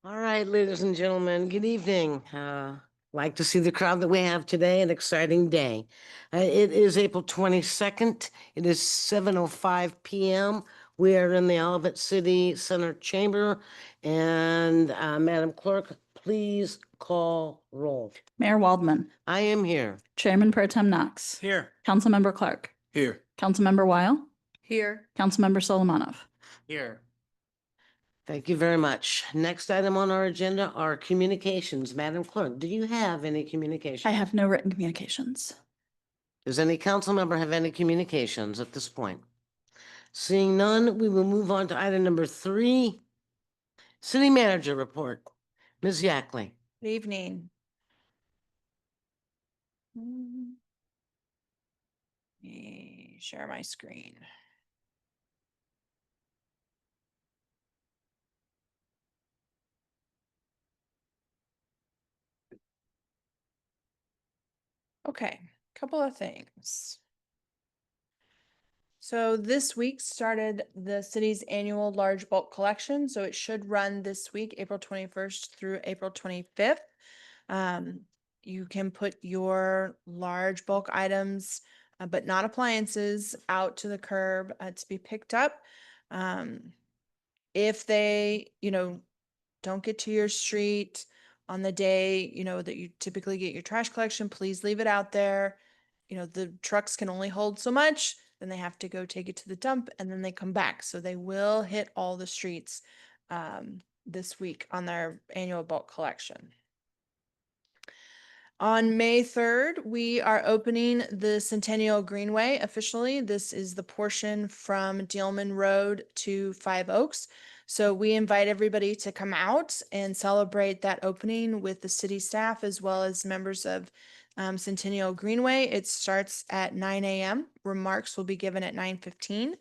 All right, ladies and gentlemen, good evening. Like to see the crowd that we have today, an exciting day. It is April 22nd. It is 7:05 p.m. We are in the Olivet City Center Chamber. And Madam Clerk, please call roll. Mayor Waldman, I am here. Chairman Pro Tem Knox, Here. Councilmember Clark, Here. Councilmember Weil, Here. Councilmember Solomonov. Here. Thank you very much. Next item on our agenda are communications. Madam Clerk, do you have any communications? I have no written communications. Does any council member have any communications at this point? Seeing none, we will move on to item number 3, City Manager Report. Ms. Yackley. Good evening. Let me share my screen. Okay, couple of things. So this week started the city's annual large bulk collection. So it should run this week, April 21st through April 25th. You can put your large bulk items, but not appliances, out to the curb to be picked up. If they, don't get to your street on the day, that you typically get your trash collection, please leave it out there. The trucks can only hold so much, then they have to go take it to the dump and then they come back. So they will hit all the streets this week on their annual bulk collection. On May 3rd, we are opening the Centennial Greenway officially. This is the portion from Dealman Road to Five Oaks. So we invite everybody to come out and celebrate that opening with the city staff as well as members of Centennial Greenway. It starts at 9 a.m. Remarks will be given at 9:15.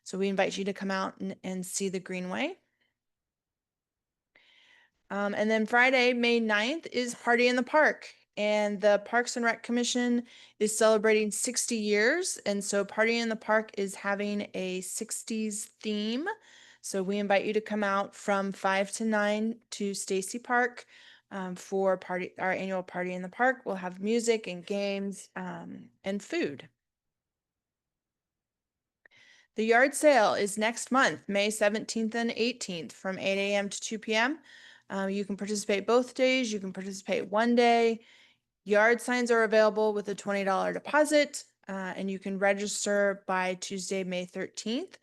So we invite you to come out and see the Greenway. And then Friday, May 9th is Party in the Park. And the Parks and Rec Commission is celebrating 60 years. And so Party in the Park is having a 60s theme. So we invite you to come out from 5 to 9 to Stacy Park for our annual Party in the Park. We'll have music and games and food. The yard sale is next month, May 17th and 18th from 8 a.m. to 2 p.m. You can participate both days. You can participate one day. Yard signs are available with a $20 deposit, and you can register by Tuesday, May 13th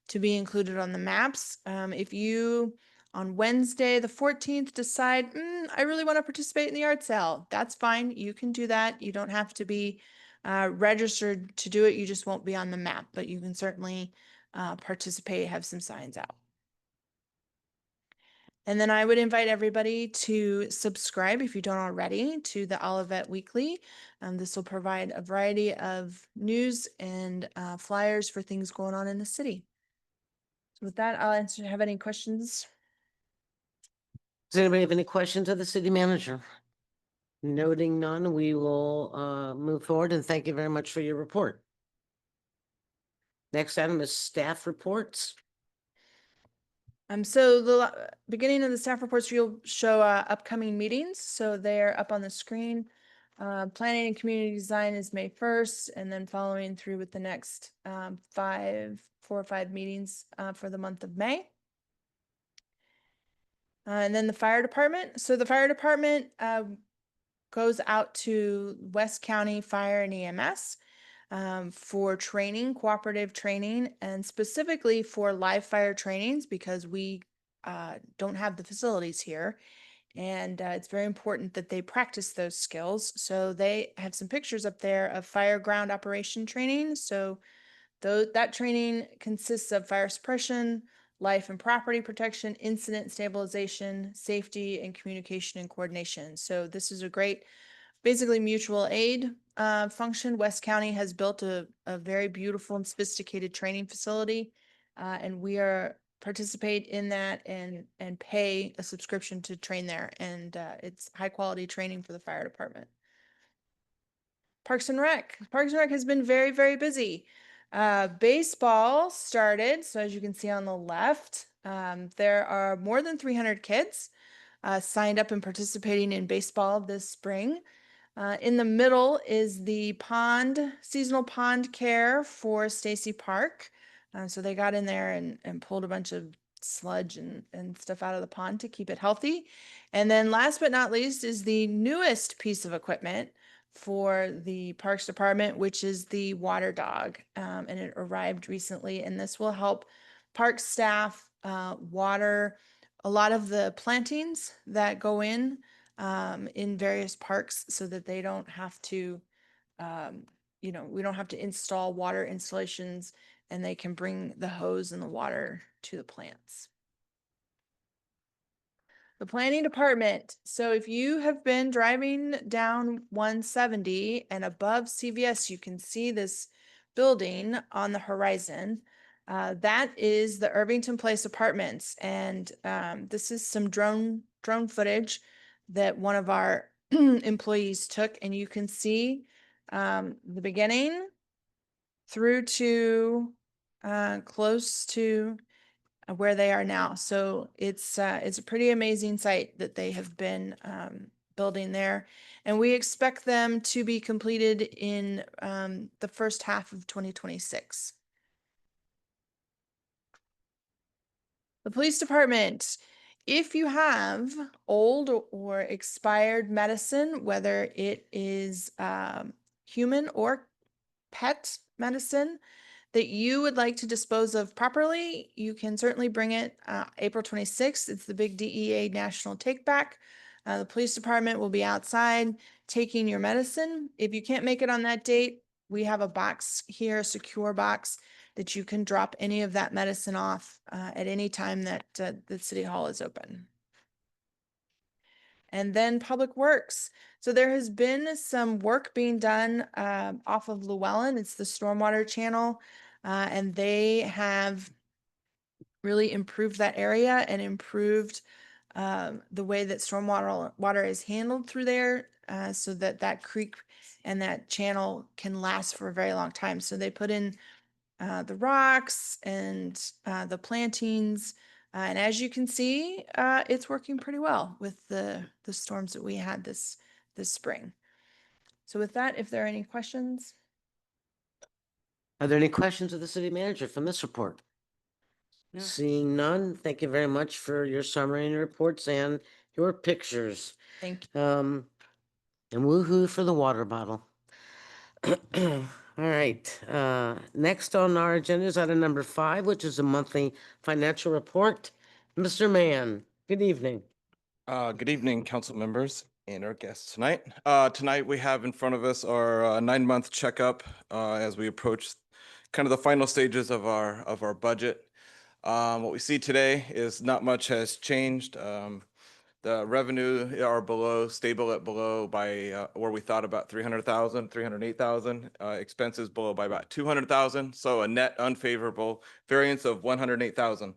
to be included on the maps. If you, on Wednesday, the 14th, decide, I really want to participate in the yard sale, that's fine. You can do that. You don't have to be registered to do it. You just won't be on the map, but you can certainly participate, have some signs out. And then I would invite everybody to subscribe, if you don't already, to the Olivet Weekly. This will provide a variety of news and flyers for things going on in the city. So with that, I'll answer. Have any questions? Does anybody have any questions of the city manager? Noting none, we will move forward and thank you very much for your report. Next item is staff reports. So the beginning of the staff reports, you'll show upcoming meetings. So they're up on the screen. Planning and community design is May 1st, and then following through with the next 4 or 5 meetings for the month of May. And then the fire department. So the fire department goes out to West County Fire and EMS for training, cooperative training, and specifically for live fire trainings because we don't have the facilities here. And it's very important that they practice those skills. So they have some pictures up there of fire ground operation training. So that training consists of fire suppression, life and property protection, incident stabilization, safety, and communication and coordination. So this is a great, basically mutual aid function. West County has built a very beautiful and sophisticated training facility, and we participate in that and pay a subscription to train there. And it's high quality training for the fire department. Parks and Rec. Parks and Rec has been very, very busy. Baseball started. So as you can see on the left, there are more than 300 kids. signed up and participating in baseball this spring. In the middle is the seasonal pond care for Stacy Park. So they got in there and pulled a bunch of sludge and stuff out of the pond to keep it healthy. And then last but not least is the newest piece of equipment for the Parks Department, which is the water dog. And it arrived recently, and this will help park staff water a lot of the plantings that go in various parks so that they don't have to, we don't have to install water installations, and they can bring the hose and the water to the plants. The planning department. So if you have been driving down 170 and above CVS, you can see this building on the horizon. That is the Irvington Place Apartments, and this is some drone footage that one of our employees took, and you can see the beginning through to close to where they are now. So it's a pretty amazing site that they have been building there, and we expect them to be completed in the first half of 2026. The police department. If you have old or expired medicine, whether it is human or pet medicine that you would like to dispose of properly, you can certainly bring it April 26th. It's the big DEA National Take Back. The police department will be outside taking your medicine. If you can't make it on that date, we have a box here, a secure box, that you can drop any of that medicine off at any time that the city hall is open. And then Public Works. So there has been some work being done off of Llewellyn. It's the stormwater channel, and they have really improved that area and improved the way that water is handled through there, so that that creek and that channel can last for a very long time. So they put in the rocks and the plantings. And as you can see, it's working pretty well with the storms that we had this spring. So with that, if there are any questions. Are there any questions of the city manager from this report? No. Seeing none, thank you very much for your summary and reports and your pictures. Thank you. And woo-hoo for the water bottle. All right, next on our agenda is item number 5, which is a monthly financial report. Mr. Mann, good evening. Good evening, council members and our guests tonight. Tonight we have in front of us our 9-month checkup as we approach kind of the final stages of our budget. What we see today is not much has changed. The revenue are stable at below by where we thought about 300,000, 308,000. Expenses below by about 200,000. So a net unfavorable variance of 108,000.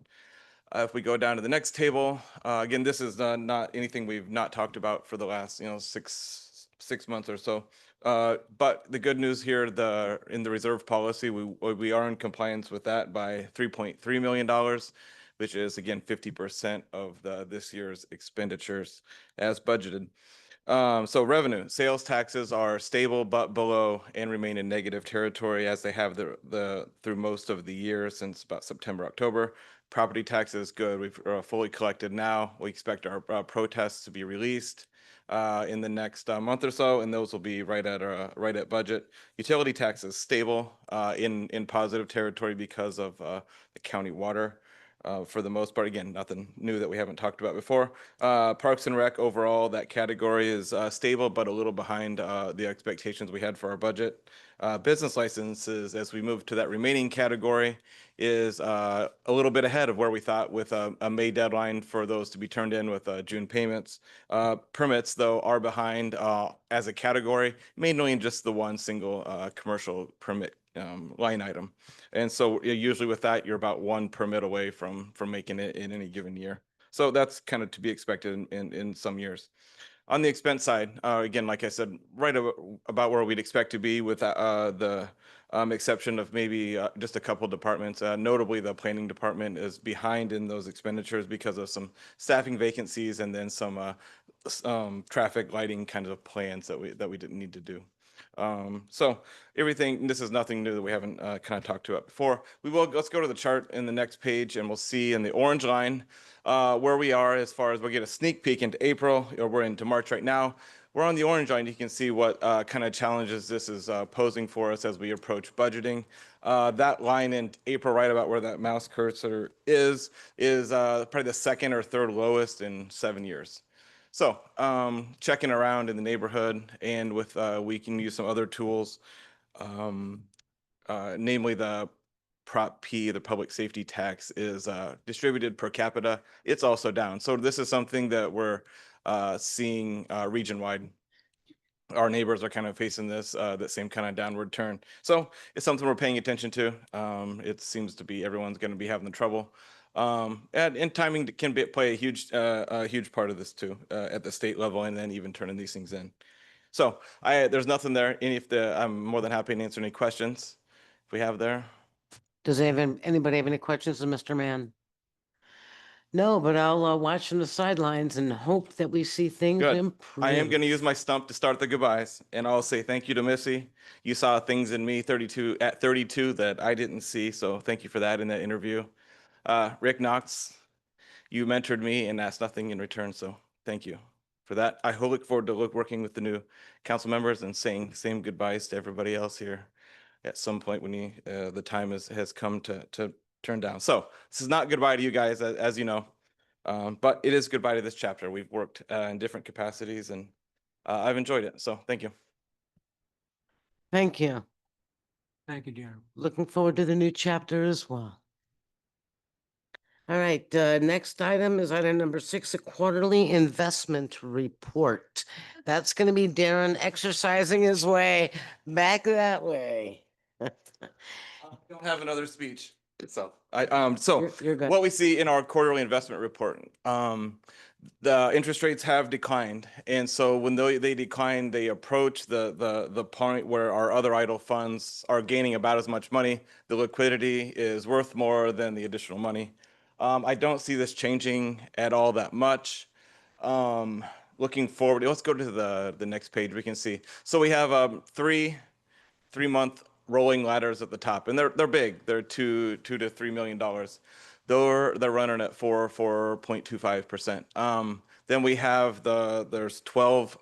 If we go down to the next table, again, this is not anything we've not talked about for the last, six months or so. But the good news here, in the reserve policy, we are in compliance with that by $3.3 million, which is again 50% of this year's expenditures as budgeted. So revenue, sales taxes are stable but below and remain in negative territory as they have through most of the year since about September, October. Property taxes, good. We've fully collected now. We expect our protests to be released in the next month or so, and those will be right at budget. Utility taxes stable in positive territory because of the county water. For the most part, again, nothing new that we haven't talked about before. Parks and Rec overall, that category is stable, but a little behind the expectations we had for our budget. Business licenses, as we move to that remaining category, is a little bit ahead of where we thought, with a May deadline for those to be turned in with June payments. Permits, though, are behind as a category, mainly in just the one single commercial permit line item. And so usually with that, you're about one permit away from making it in any given year. So that's kind of to be expected in some years. On the expense side, again, like I said, right about where we'd expect to be with the exception of maybe just a couple departments. Notably, the planning department is behind in those expenditures because of some staffing vacancies and then some traffic lighting kind of plans that we didn't need to do. So everything, this is nothing new that we haven't kind of talked about before. Let's go to the chart in the next page and we'll see in the orange line where we are as far as we'll get a sneak peek into April, or we're into March right now. We're on the orange line. You can see what kind of challenges this is posing for us as we approach budgeting. That line in April, right about where that mouse cursor is probably the second or third lowest in 7 years. So checking around in the neighborhood, and with we can use some other tools, namely the Prop P, the public safety tax, is distributed per capita. It's also down. So this is something that we're seeing region-wide. Our neighbors are kind of facing this, that same kind of downward turn. So it's something we're paying attention to. It seems to be everyone's going to be having trouble. And timing can play a huge part of this too, at the state level, and then even turning these things in. So there's nothing there. I'm more than happy to answer any questions if we have there. Does anybody have any questions of Mr. Mann? No, but I'll watch from the sidelines and hope that we see things Good. improve. I am going to use my stump to start the goodbyes, and I'll say thank you to Missy. You saw things in me at 32 that I didn't see, so thank you for that in that interview. Rick Knox, you mentored me and asked nothing in return, so thank you for that. I look forward to working with the new council members and saying same goodbyes to everybody else here at some point when the time has come to turn down. So this is not goodbye to you guys, as you know, but it is goodbye to this chapter. We've worked in different capacities, and I've enjoyed it. So thank you. Thank you. Thank you, Jeremy. Looking forward to the new chapter as well. All right, next item is item number 6, a quarterly investment report. That's going to be Darren exercising his way back that way. Don't have another speech. So You're good. what we see in our quarterly investment report, the interest rates have declined, and so when they decline, they approach the point where our other idle funds are gaining about as much money. The liquidity is worth more than the additional money. I don't see this changing at all that much. Looking forward, let's go to the next page. We can see. So we have 3-month rolling ladders at the top, and they're big. They're $2 to $3 million. They're running at 4.25%. Then we have there's 12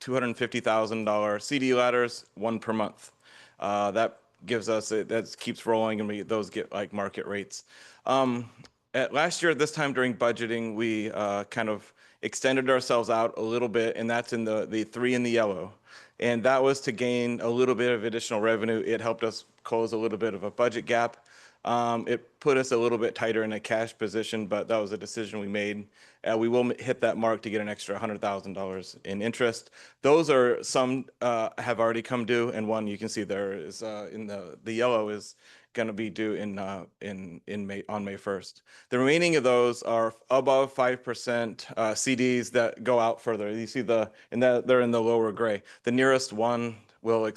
$250,000 CD ladders, 1 per month. That gives us that keeps rolling, and those get like market rates. Last year at this time during budgeting, we kind of extended ourselves out a little bit, and that's in the 3 in the yellow. And that was to gain a little bit of additional revenue. It helped us close a little bit of a budget gap. It put us a little bit tighter in a cash position, but that was a decision we made. We will hit that mark to get an extra $100,000 in interest. Those are some have already come due, and one you can see there is in the yellow is going to be due in May, on May 1st. The remaining of those are above 5% CDs that go out further. You see they're in the lower gray. The nearest one will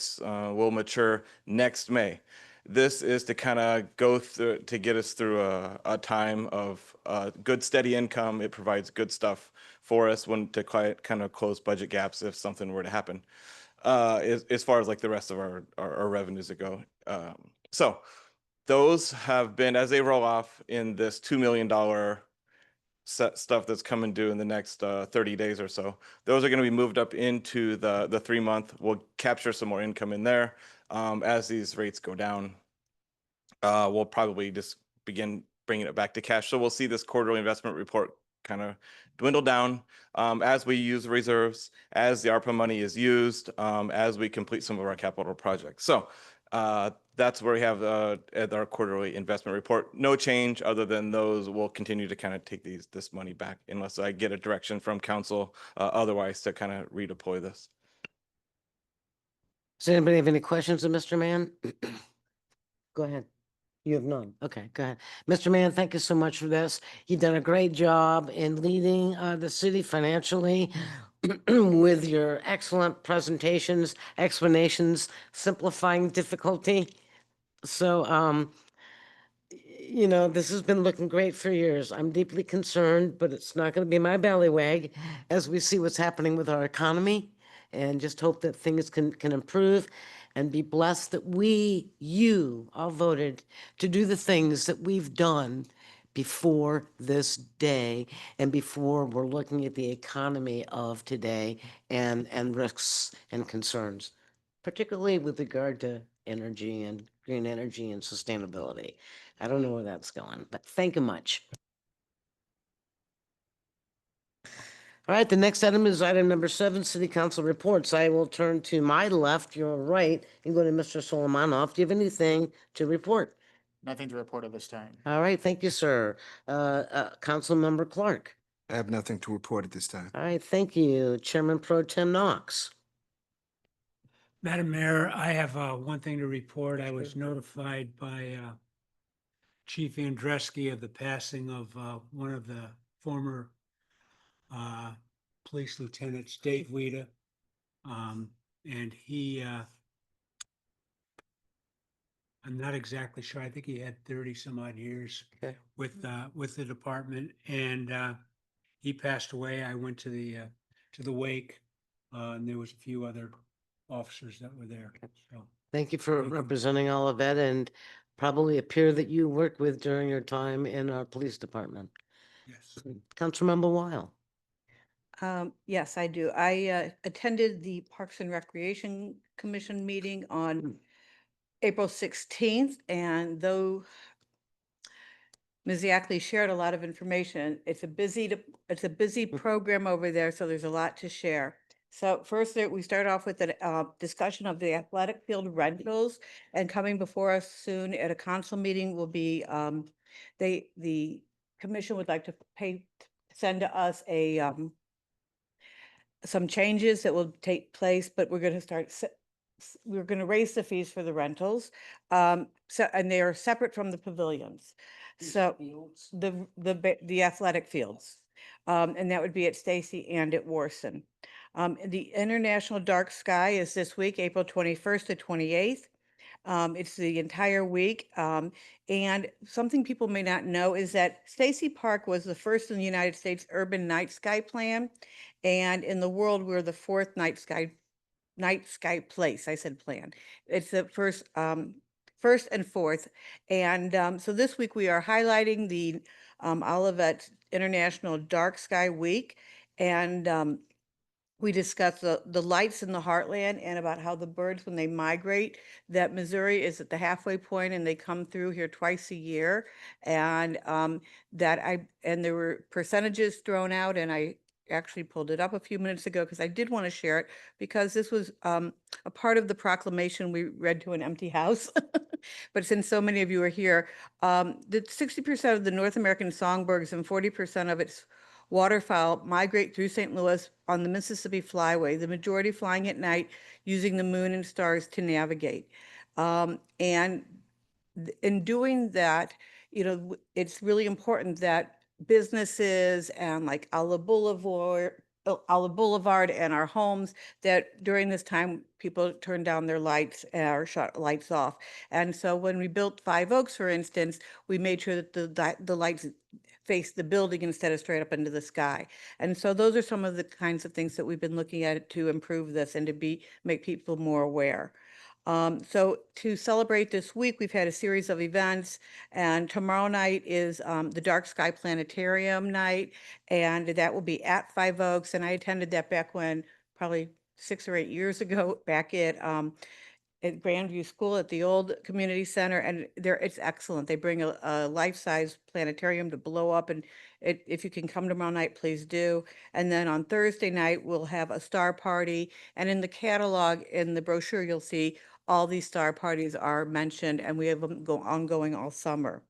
mature next May. This is to kind of go through to get us through a time of good steady income. It provides good stuff for us to kind of close budget gaps if something were to happen. As far as like the rest of our revenues go. So those have been, as they roll off in this $2 million set stuff that's coming due in the next 30 days or so, those are going to be moved up into the 3-month. We'll capture some more income in there. As these rates go down, we'll probably just begin bringing it back to cash. So we'll see this quarterly investment report kind of dwindle down as we use reserves, as the ARPA money is used, as we complete some of our capital projects. So that's where we have at our quarterly investment report. No change other than those will continue to kind of take this money back unless I get a direction from council otherwise to kind of redeploy this. Does anybody have any questions of Mr. Mann? Go ahead. You have none. Okay, go ahead. Mr. Mann, thank you so much for this. You've done a great job in leading the city financially. with your excellent presentations, explanations, simplifying difficulty. So, this has been looking great for years. I'm deeply concerned, but it's not going to be my ballywag as we see what's happening with our economy, and just hope that things can improve, and be blessed that you all voted to do the things that we've done before this day and before we're looking at the economy of today and risks and concerns, particularly with regard to energy and green energy and sustainability. I don't know where that's going, but thank you much. All right, the next item is item number 7, City Council reports. I will turn to my left, your right, and go to Mr. Solomonov. Do you have anything to report? Nothing to report at this time. All right, thank you, sir. Councilmember Clark. I have nothing to report at this time. All right, thank you. Chairman Pro Tem Knox. Madam Mayor, I have one thing to report. I was notified by Chief Andreski of the passing of one of the former police lieutenants, Dave Wida. And he, I'm not exactly sure. I think he had 30 some odd years Okay. with the department, and he passed away. I went to the wake, and there was a few other officers that were there. So Thank you for Thank you. representing all of that, and probably a peer that you worked with during your time in our police department. yes. Councilmember Weil. Yes, I do. I attended the Parks and Recreation Commission meeting on April 16th, and though Ms. Yackley shared a lot of information, it's a busy program over there, so there's a lot to share. So first, we start off with a discussion of the athletic field rentals, and coming before us soon at a council meeting will be, the commission would like to send to us some changes that will take place, but we're going to we're going to raise the fees for the rentals. And they are separate from the pavilions. So the athletic fields. And that would be at Stacy and at Warson. The International Dark Sky is this week, April 21st to 28th. It's the entire week. And something people may not know is that Stacy Park was the first in the United States urban night sky plan. And in the world, we're the 4th night sky place. I said plan. It's the first and 4th. And so this week we are highlighting the Olivet International Dark Sky Week. And we discussed the lights in the heartland and about how the birds, when they migrate, that Missouri is at the halfway point and they come through here twice a year. And there were percentages thrown out, and I actually pulled it up a few minutes ago because I did want to share it, because this was a part of the proclamation we read to an empty house. But since so many of you are here, that 60% of the North American songbirds and 40% of its waterfowl migrate through St. Louis on the Mississippi Flyway, the majority flying at night using the moon and stars to navigate. And in doing that, it's really important that businesses and like Ala Boulevard and our homes, that during this time people turn down their lights or shut lights off. And so when we built Five Oaks, for instance, we made sure that the lights face the building instead of straight up into the sky. And so those are some of the kinds of things that we've been looking at to improve this and to make people more aware. So to celebrate this week, we've had a series of events, and tomorrow night is the Dark Sky Planetarium night, and that will be at Five Oaks. And I attended that back when, probably 6 or 8 years ago, back at Grandview School at the old community center, and it's excellent. They bring a life-size planetarium to blow up, and if you can come tomorrow night, please do. And then on Thursday night, we'll have a star party, and in the catalog, in the brochure, you'll see all these star parties are mentioned, and we have them ongoing all summer.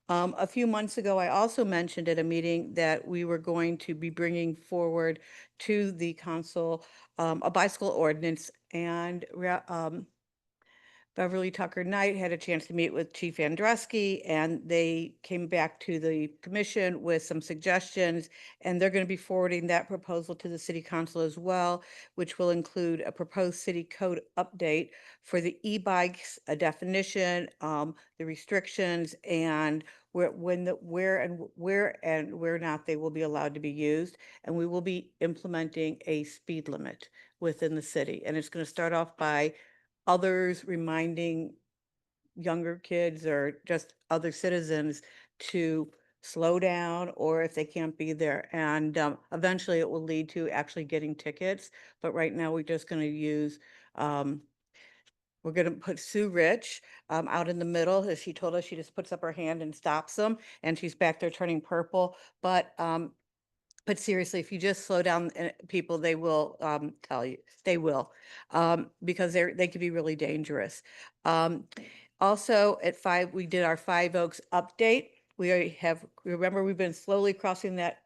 A few months ago, I also mentioned at a meeting that we were going to be bringing forward to the council a bicycle ordinance, and Beverly Tucker Knight had a chance to meet with Chief Andreski, and they came back to the commission with some suggestions, and they're going to be forwarding that proposal to the city council as well, which will include a proposed city code update for the e-bikes, a definition, the restrictions, and where and where not they will be allowed to be used. And we will be implementing a speed limit within the city. And it's going to start off by others reminding younger kids or just other citizens to slow down, or if they can't be there. And eventually it will lead to actually getting tickets. But right now, we're just going to use, we're going to put Sue Rich out in the middle. As she told us, she just puts up her hand and stops them, and she's back there turning purple. But seriously, if you just slow down people, they will tell you, they will, because they could be really dangerous. Also at 5, we did our 5 Oaks update. Remember, we've been slowly crossing that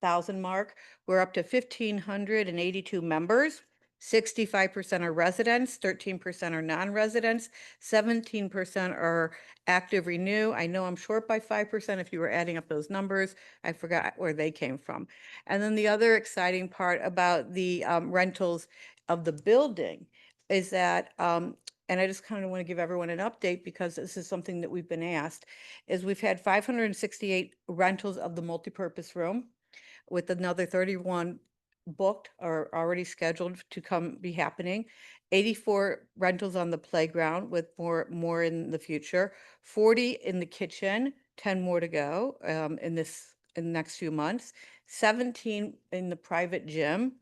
1,000 mark. We're up to 1,582 members. 65% are residents, 13% are non-residents, 17% are active renew. I know I'm short by 5% if you were adding up those numbers. I forgot where they came from. And then the other exciting part about the rentals of the building is that, and I just kind of want to give everyone an update because this is something that we've been asked, is we've had 568 rentals of the multipurpose room, with another 31 booked or already scheduled to come be happening. 84 rentals on the playground, with more in the future. 40 in the kitchen, 10 more to go in the next few months. 17 in the private gym.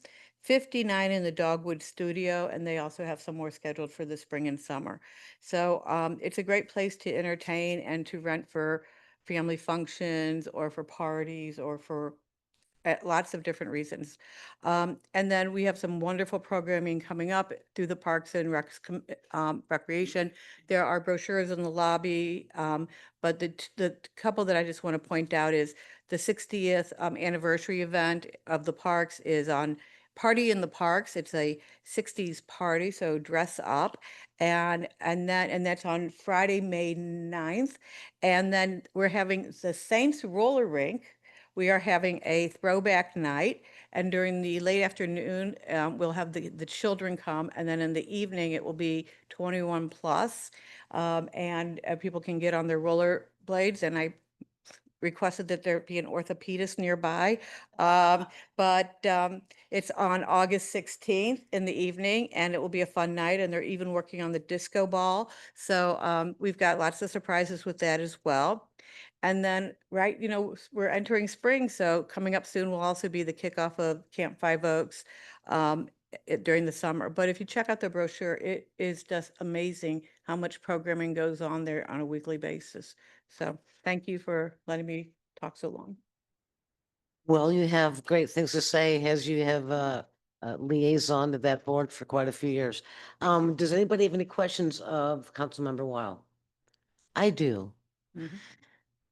59 in the Dogwood Studio, and they also have some more scheduled for the spring and summer. So it's a great place to entertain and to rent for family functions or for parties or for lots of different reasons. And then we have some wonderful programming coming up through the Parks and Recreation. There are brochures in the lobby, but the couple that I just want to point out is the 60th anniversary event of the parks is on Party in the Parks. It's a 60s party, so dress up. And that's on Friday, May 9th. And then we're having the Saints roller rink. We are having a throwback night, and during the late afternoon, we'll have the children come, and then in the evening, it will be 21 plus, and people can get on their roller blades, and I requested that there be an orthopedist nearby. But it's on August 16th in the evening, and it will be a fun night, and they're even working on the disco ball. So we've got lots of surprises with that as well. And then, right, we're entering spring, so coming up soon will also be the kickoff of Camp 5 Oaks during the summer. But if you check out the brochure, it is just amazing how much programming goes on there on a weekly basis. So thank you for letting me talk so long. Well, you have great things to say as you have liaison to that board for quite a few years. Does anybody have any questions of Councilmember Weil? I do. Mhm.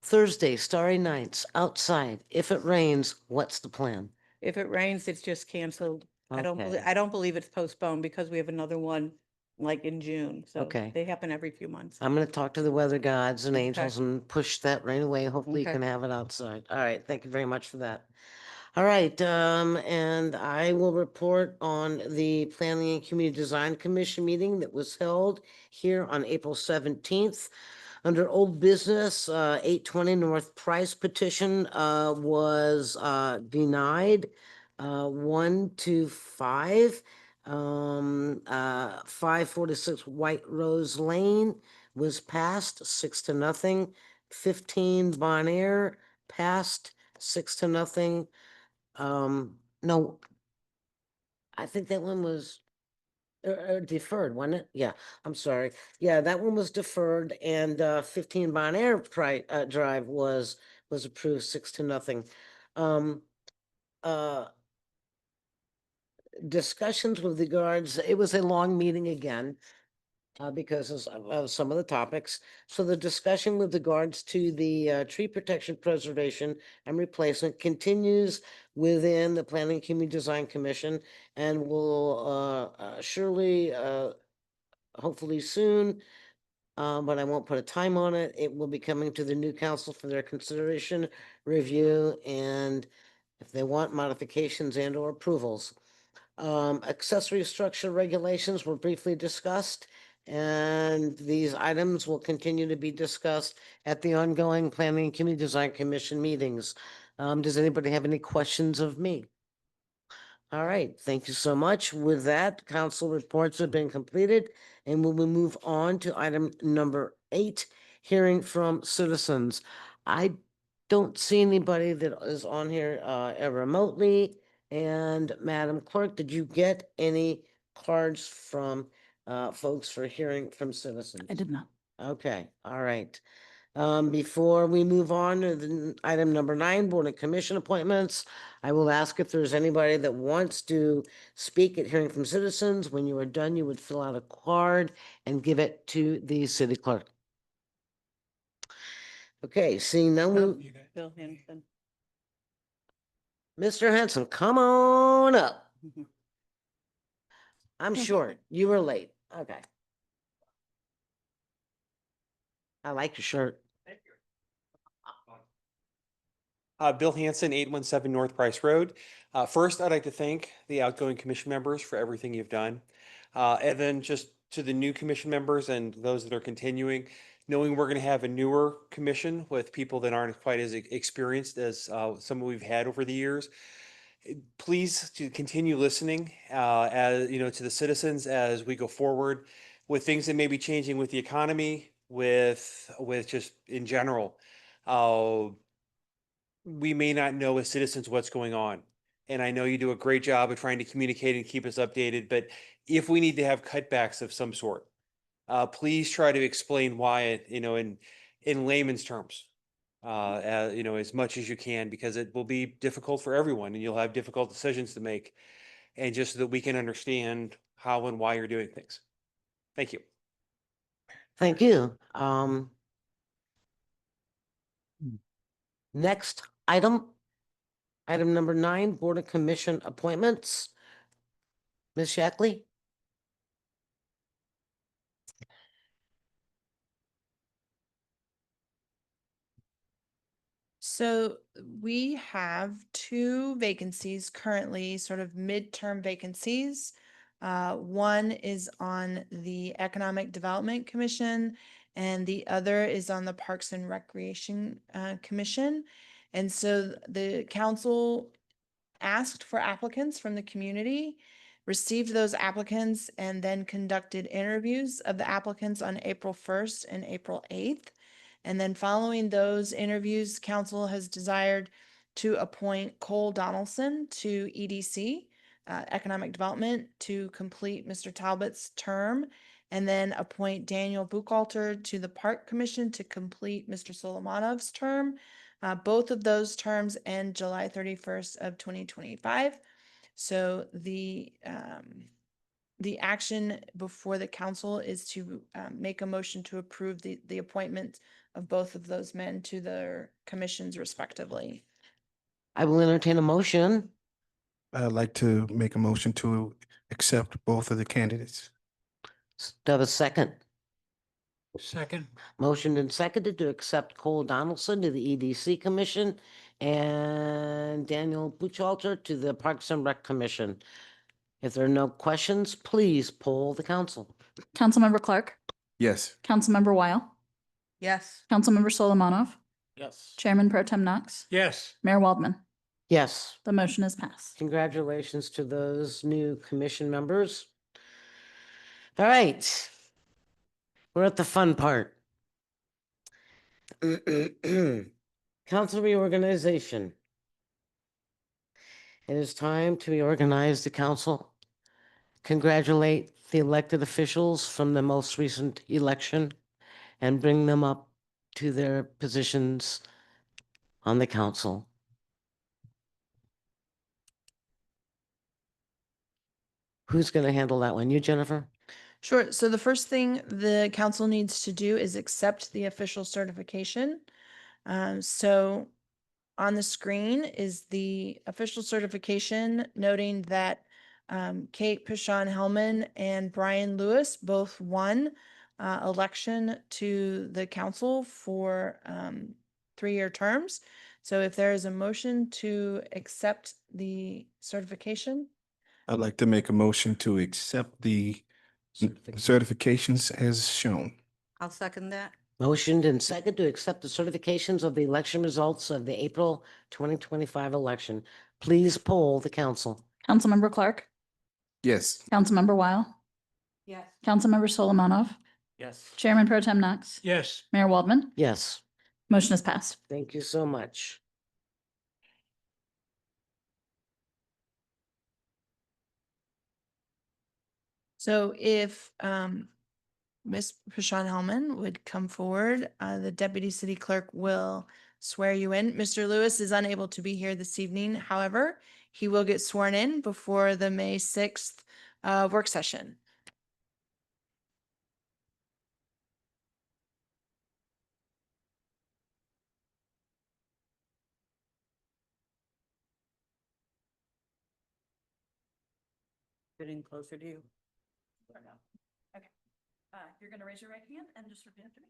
Thursday, Starry Nights, outside. If it rains, what's the plan? If it rains, it's just canceled. I Okay. don't believe it's postponed because we have another one like in June. So Okay. they happen every few months. I'm gonna talk to the weather gods and Okay. angels and push that rain away. Hopefully you Okay. can have it outside. All right, thank you very much for that. All right, and I will report on the Planning and Community Design Commission meeting that was held here on April 17th. Under old business, 820 North Price petition was denied, 1 to 5. 546 White Rose Lane was passed 6-0. 15 Bon Air passed 6-0. No, I think that one was deferred, wasn't it? Yeah, I'm sorry. Yeah, that one was deferred, and 15 Bon Air Drive was approved 6-0. Uh, discussions with regards, it was a long meeting again. Because of some of the topics. So the discussion with regards to the tree protection, preservation, and replacement continues within the Planning and Community Design Commission, and will surely hopefully soon. But I won't put a time on it. It will be coming to the new council for their consideration, review, and if they want modifications and or approvals. Accessory structure regulations were briefly discussed, and these items will continue to be discussed at the ongoing Planning and Community Design Commission meetings. Does anybody have any questions of me? All right, thank you so much. With that, council reports have been completed, and we will move on to item number 8, hearing from citizens. I don't see anybody that is on here remotely. And Madam Clerk, did you get any cards from folks for hearing from citizens? I did not. Okay, all right. Before we move on to item number 9, Board and Commission appointments, I will ask if there's anybody that wants to speak at hearing from citizens. When you are done, you would fill out a card and give it to the city clerk. Okay, seeing none, we- Bill Hanson. Mr. Henson, come on up. I'm short. You were late. Okay. I like your shirt. Bill Hanson, 817 North Price Road. First, I'd like to thank the outgoing commission members for everything you've done. And then just to the new commission members and those that are continuing, knowing we're going to have a newer commission with people that aren't quite as experienced as some we've had over the years. Please to continue listening, as you know, to the citizens as we go forward with things that may be changing with the economy, with just in general. We may not know as citizens what's going on. And I know you do a great job of trying to communicate and keep us updated, but if we need to have cutbacks of some sort, please try to explain why it, in layman's terms, as much as you can, because it will be difficult for everyone and you'll have difficult decisions to make. And just so that we can understand how and why you're doing things. Thank you. Thank you. Next item number 9, Board and Commission appointments. Ms. Shackley? So we have 2 vacancies currently, sort of midterm vacancies. One is on the Economic Development Commission, and the other is on the Parks and Recreation Commission. And so the council asked for applicants from the community, received those applicants, and then conducted interviews of the applicants on April 1st and April 8th. And then following those interviews, council has desired to appoint Cole Donaldson to EDC, Economic Development, to complete Mr. Talbot's term, and then appoint Daniel Buchalter to the Park Commission to complete Mr. Solomonov's term. Both of those terms end July 31st of 2025. So the action before the council is to make a motion to approve the appointment of both of those men to their commissions respectively. I will entertain a motion. I'd like to make a motion to accept both of the candidates. Do I have a second? Second, Motion and seconded to accept Cole Donaldson to the EDC Commission and Daniel Buchalter to the Parks and Rec Commission. If there are no questions, please poll the council. Councilmember Clark, Yes. Councilmember Weil, Yes. Councilmember Solomonov, Yes. Chairman Pro Tem Knox, yes. Mayor Waldman. Yes, The motion is passed. congratulations to those new commission members. All right. We're at the fun part. Council reorganization. It is time to reorganize the council. Congratulate the elected officials from the most recent election and bring them up to their positions on the council. Who's going to handle that one? You, Jennifer? Sure. So the first thing the council needs to do is accept the official certification. So on the screen is the official certification noting that Kate Pashon Hellman and Brian Lewis both won election to the council for 3-year terms. So if there is a motion to accept the certification, I'd like to make a motion to accept the certifications as shown. I'll second that. Motioned and second to accept the certifications of the election results of the April 2025 election. Please poll the council. Councilmember Clark, Yes. Councilmember Weil, Yes. Councilmember Solomonov, Yes. Chairman Pro Tem Knox, Yes. Mayor Waldman. Yes, Motion is passed. thank you so much. so if Ms. Pashon Hellman would come forward, the deputy city clerk will swear you in. Mr. Lewis is unable to be here this evening. However, he will get sworn in before the May 6th work session. Getting closer to you. Okay. You're going to raise your right hand and just repeat after me.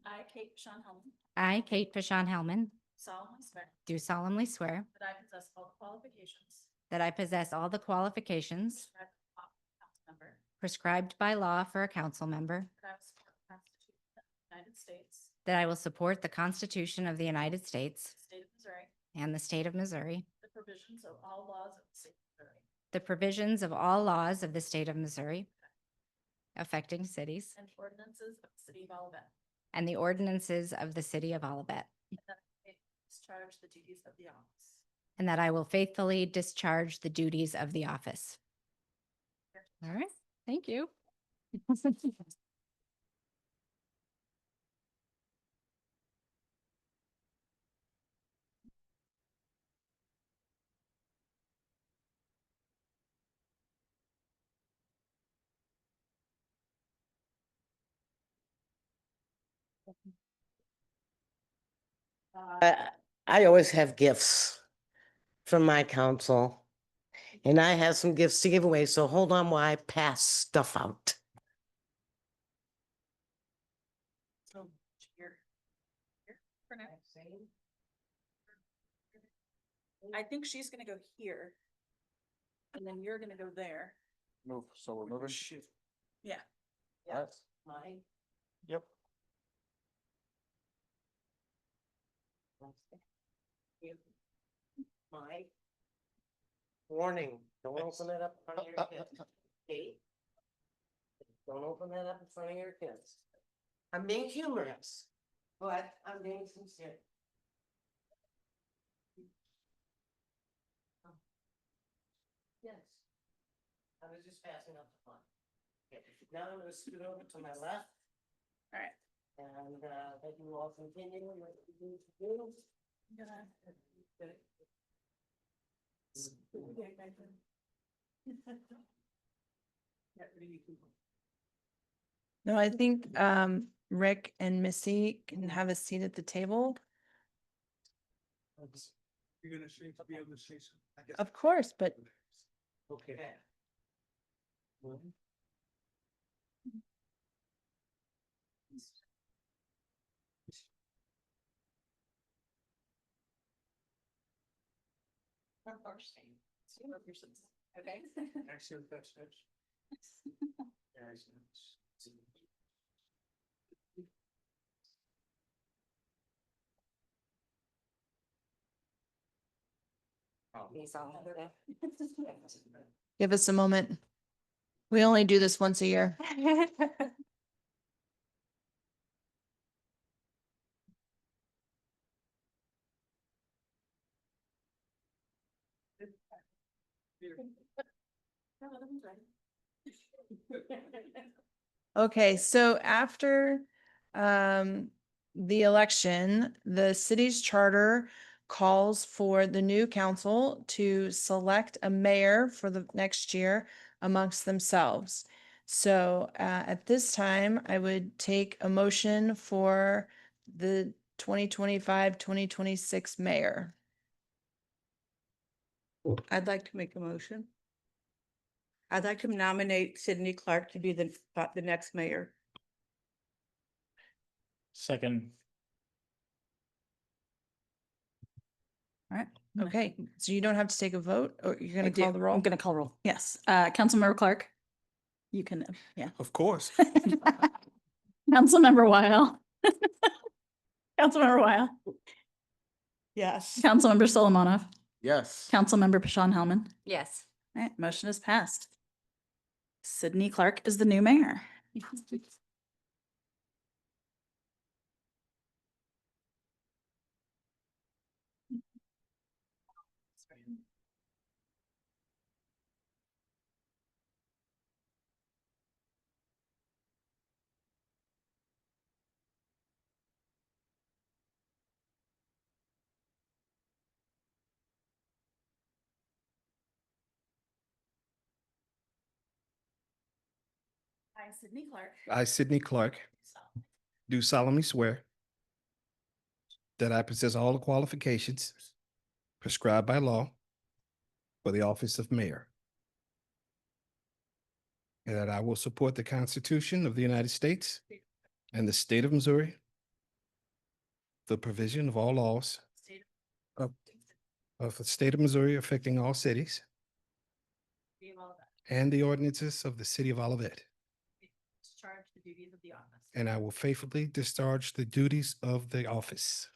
I, Kate Sean Hellman, I, Kate Pashon Hellman, solemnly swear do solemnly swear that I possess all the qualifications that I possess all the qualifications prescribed by law for a council member, prescribed by law for a council member, that I will support the Constitution of the United States, that I will support the Constitution of the United States the state of Missouri, and the state of Missouri, the provisions of all laws of the state of Missouri, the provisions of all laws of the state of Missouri affecting cities, and ordinances of the city of Olivet, and the ordinances of the city of Olivet, and that I may discharge the duties of the office. and that I will faithfully discharge the duties of the office. All right, thank you. I always have gifts from my council. And I have some gifts to give away, so hold on while I pass stuff out. So here, for now. I think she's gonna go here. And then you're gonna go there. Move, so we're moving. Yeah. Alright. Mine. Yep. Mike. Warning, don't open it up in front of your kids. Kate. Don't open that up in front of your kids. I'm being humorous, but I'm being sincere. Yes. I was just passing out the fun. Okay, now I'm gonna scoot over to my left. All right. And let you all continue what you need to do. No, I think Rick and Missy can have a seat at the table. You're gonna say, be able to say something. Of course, but Okay. Of course. Okay. Excellent, that's. give us a moment. We only do this once a year. Okay, so after the election, the city's charter calls for the new council to select a mayor for the next year amongst themselves. So at this time, I would take a motion for the 2025-2026 mayor. I'd like to make a motion. I'd like to nominate Sydney Clark to be the next mayor. Second. All right, okay, so you don't have to take a vote, or you're I gonna call do. the roll? I'm gonna call roll. Yes. Councilmember Clark. You can, yeah. Of course. Councilmember Weil. Councilmember Weil. Yes. Councilmember Solomonov. Yes. Councilmember Pashon Hellman. Yes. All right, motion is passed. Sydney Clark is the new mayor. I, Sydney Clark. I, Sydney Clark, do solemnly swear that I possess all the qualifications prescribed by law for the office of mayor, and that I will support the Constitution of the United States and the state of Missouri, the provision of all laws of the state of Missouri affecting all cities, and the ordinances of the city of Olivet. Discharge the duties of the office. And I will faithfully discharge the duties of the office.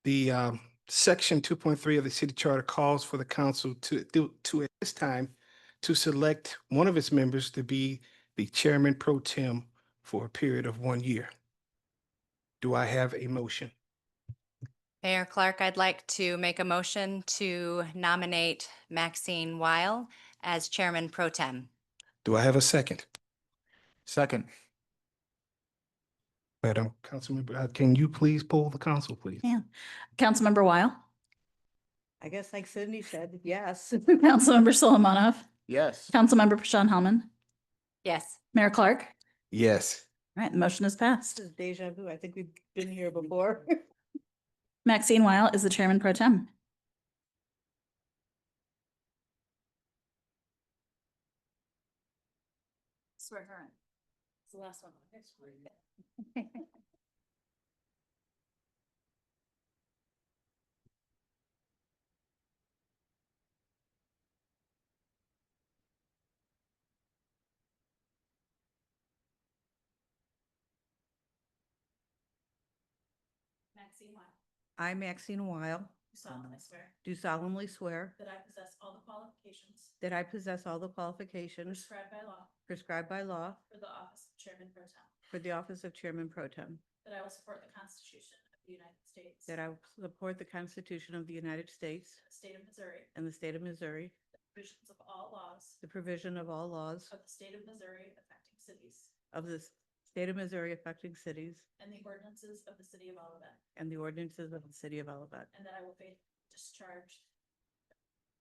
The section 2.3 of the city charter calls for the council to at this time to select one of its members to be the chairman pro tem for a period of 1 year. Do I have a motion? Mayor Clark, I'd like to make a motion to nominate Maxine Weil as Chairman Pro Tem. Do I have a second? Second. Madam Councilmember, can you please poll the council, please? Yeah. Councilmember Weil. I guess like Sydney said, yes. Councilmember Solomonov. Yes. Councilmember Pashon Hellman. Yes. Mayor Clark. Yes. All right, the motion is This passed. is deja vu. I think we've been here before. Maxine Weil is the chairman pro tem. Swear her in. It's the last one. Maxine Weil, I, Maxine Weil, do solemnly swear do solemnly swear that I possess all the qualifications that I possess all the qualifications prescribed by law prescribed by law for the office of Chairman Pro Tem, for the office of chairman pro tem, that I will support the Constitution of the United States, that I will support the Constitution of the United States the state of Missouri, and the state of Missouri, the provisions of all laws the provision of all laws of the state of Missouri affecting cities, of the state of Missouri affecting cities and the ordinances of the city of Olivet, and the ordinances of the city of Olivet, and that I will faithfully discharge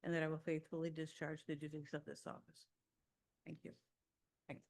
and that I will faithfully discharge the duties of this office. Thank you. Thanks.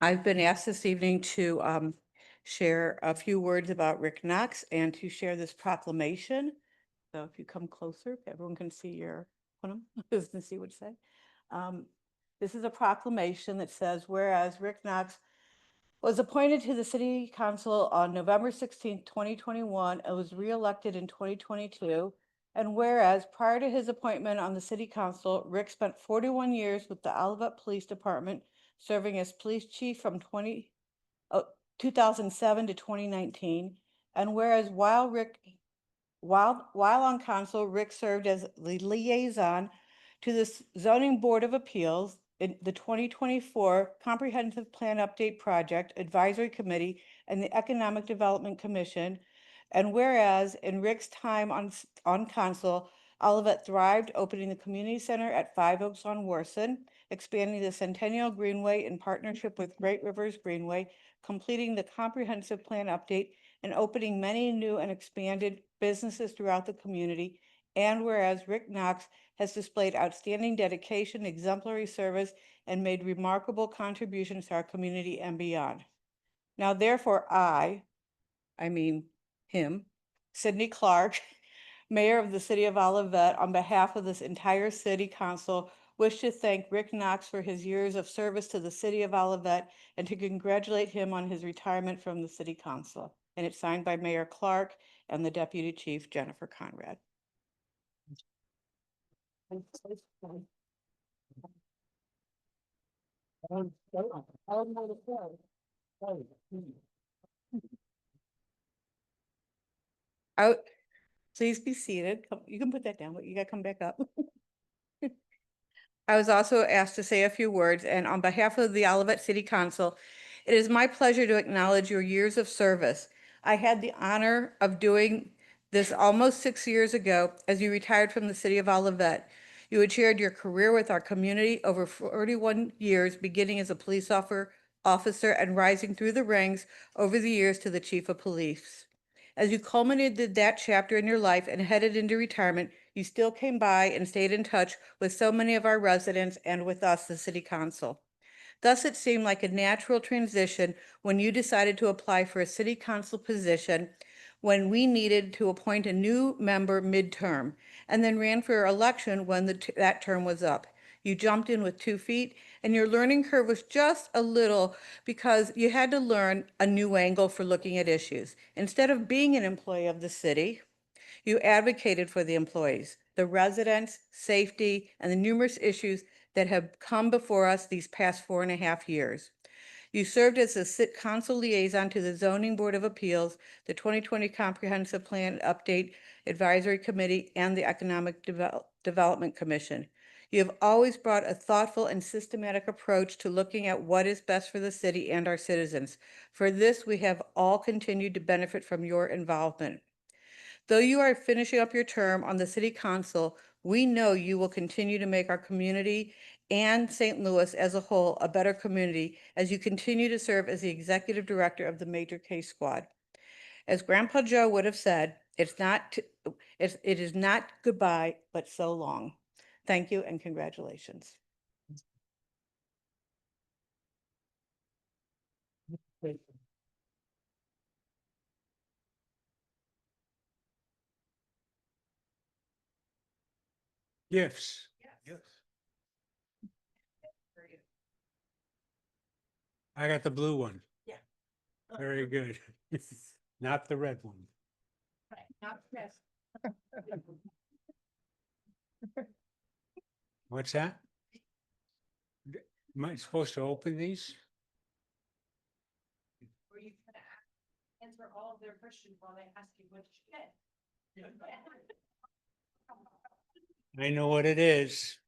I've been asked this evening to share a few words about Rick Knox and to share this proclamation. So if you come closer, everyone can see your, can see what you say. This is a proclamation that says, whereas Rick Knox was appointed to the City Council on November 16th, 2021, and was reelected in 2022. And whereas prior to his appointment on the City Council, Rick spent 41 years with the Olivet Police Department, serving as police chief from 2007 to 2019. And whereas while on council, Rick served as the liaison to the Zoning Board of Appeals, in the 2024 Comprehensive Plan Update Project Advisory Committee, and the Economic Development Commission. And whereas in Rick's time on council, Olivet thrived, opening the community center at 5 Oaks on Warson, expanding the Centennial Greenway in partnership with Great Rivers Greenway, completing the comprehensive plan update, and opening many new and expanded businesses throughout the community. And whereas Rick Knox has displayed outstanding dedication, exemplary service, and made remarkable contributions to our community and beyond. Now, therefore, I mean him, Sydney Clark, Mayor of the City of Olivet, on behalf of this entire City Council, wish to thank Rick Knox for his years of service to the City of Olivet and to congratulate him on his retirement from the City Council. And it's signed by Mayor Clark and the Deputy Chief, Jennifer Conrad. Please be seated. You can put that down, but you gotta come back up. I was also asked to say a few words, and on behalf of the Olivet City Council, it is my pleasure to acknowledge your years of service. I had the honor of doing this almost 6 years ago as you retired from the City of Olivet. You had shared your career with our community over 41 years, beginning as a police officer and rising through the ranks over the years to the chief of police. As you culminated that chapter in your life and headed into retirement, you still came by and stayed in touch with so many of our residents and with us, the City Council. Thus, it seemed like a natural transition when you decided to apply for a City Council position when we needed to appoint a new member midterm, and then ran for election when that term was up. You jumped in with 2 feet, and your learning curve was just a little because you had to learn a new angle for looking at issues. Instead of being an employee of the city, you advocated for the employees, the residents, safety, and the numerous issues that have come before us these past 4.5 years. You served as the council liaison to the Zoning Board of Appeals, the 2020 Comprehensive Plan Update Advisory Committee, and the Economic Development Commission. You have always brought a thoughtful and systematic approach to looking at what is best for the city and our citizens. For this, we have all continued to benefit from your involvement. Though you are finishing up your term on the City Council, we know you will continue to make our community and St. Louis as a whole a better community as you continue to serve as the Executive Director of the Major Case Squad. As Grandpa Joe would have said, it is not goodbye, but so long. Thank you and congratulations. Gifts. I got the blue one. Yeah. Very good. Not the red one. What's that? Am I supposed to open these? Were you gonna answer all of their questions while they ask you what you get? I know what it is.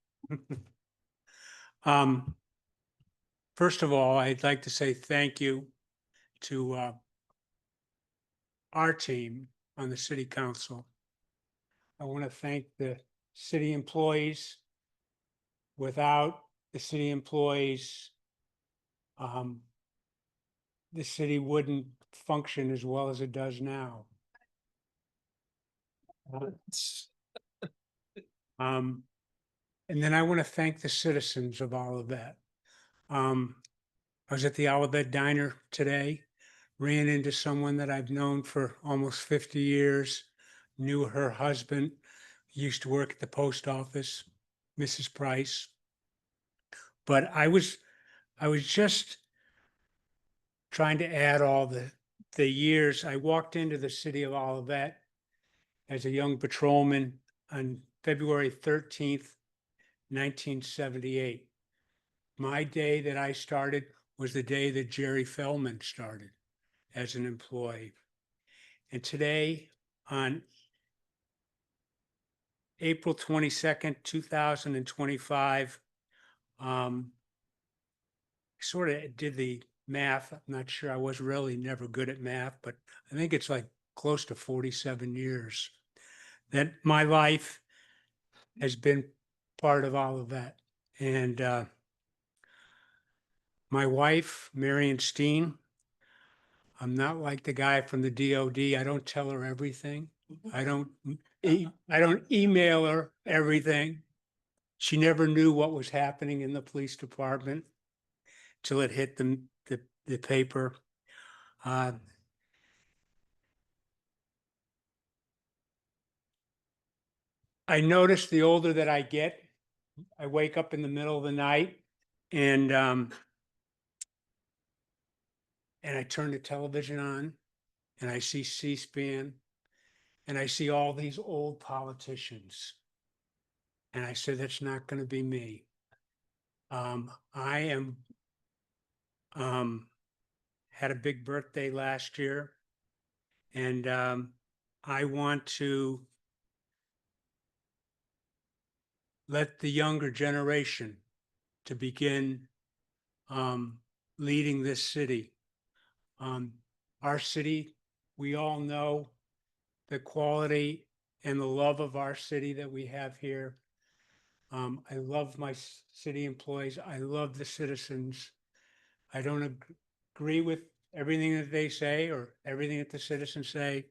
First of all, I'd like to say thank you to our team on the City Council. I want to thank the city employees. Without the city employees, the city wouldn't function as well as it does now. And then I want to thank the citizens of all of that. I was at the Olivet Diner today, ran into someone that I've known for almost 50 years, knew her husband, used to work at the post office, Mrs. Price. But I was just trying to add all the years. I walked into the city of Olivet as a young patrolman on February 13th, 1978. My day that I started was the day that Jerry Feldman started as an employee. And today, on April 22nd, 2025, sort of did the math. I'm not sure. I was really never good at math, but I think it's like close to 47 years that my life has been part of all of that. And my wife, Marion Steen, I'm not like the guy from the DOD. I don't tell her everything. I don't email her everything. She never knew what was happening in the police department till it hit the paper. I notice the older that I get, I wake up in the middle of the night and I turn the television on and I see C-SPAN and I see all these old politicians. And I said, that's not going to be me. I am, had a big birthday last year and I want to let the younger generation to begin leading this city. Our city, we all know the quality and the love of our city that we have here. I love my city employees. I love the citizens. I don't agree with everything that they say or everything that the citizens say,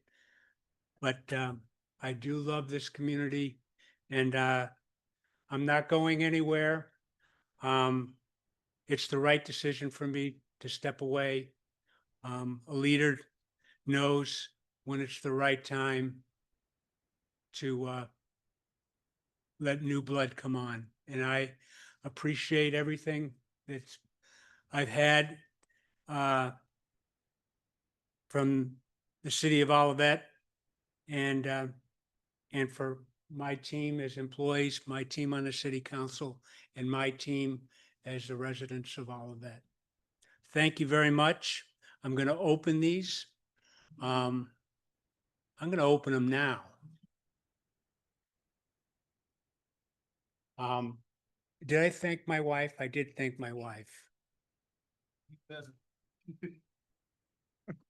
but I do love this community and I'm not going anywhere. It's the right decision for me to step away. A leader knows when it's the right time to let new blood come on. And I appreciate everything that I've had from the city of Olivet and for my team as employees, my team on the city council, and my team as the residents of Olivet. Thank you very much. I'm going to open these. I'm going to open them now. Did I thank my wife? I did thank my wife.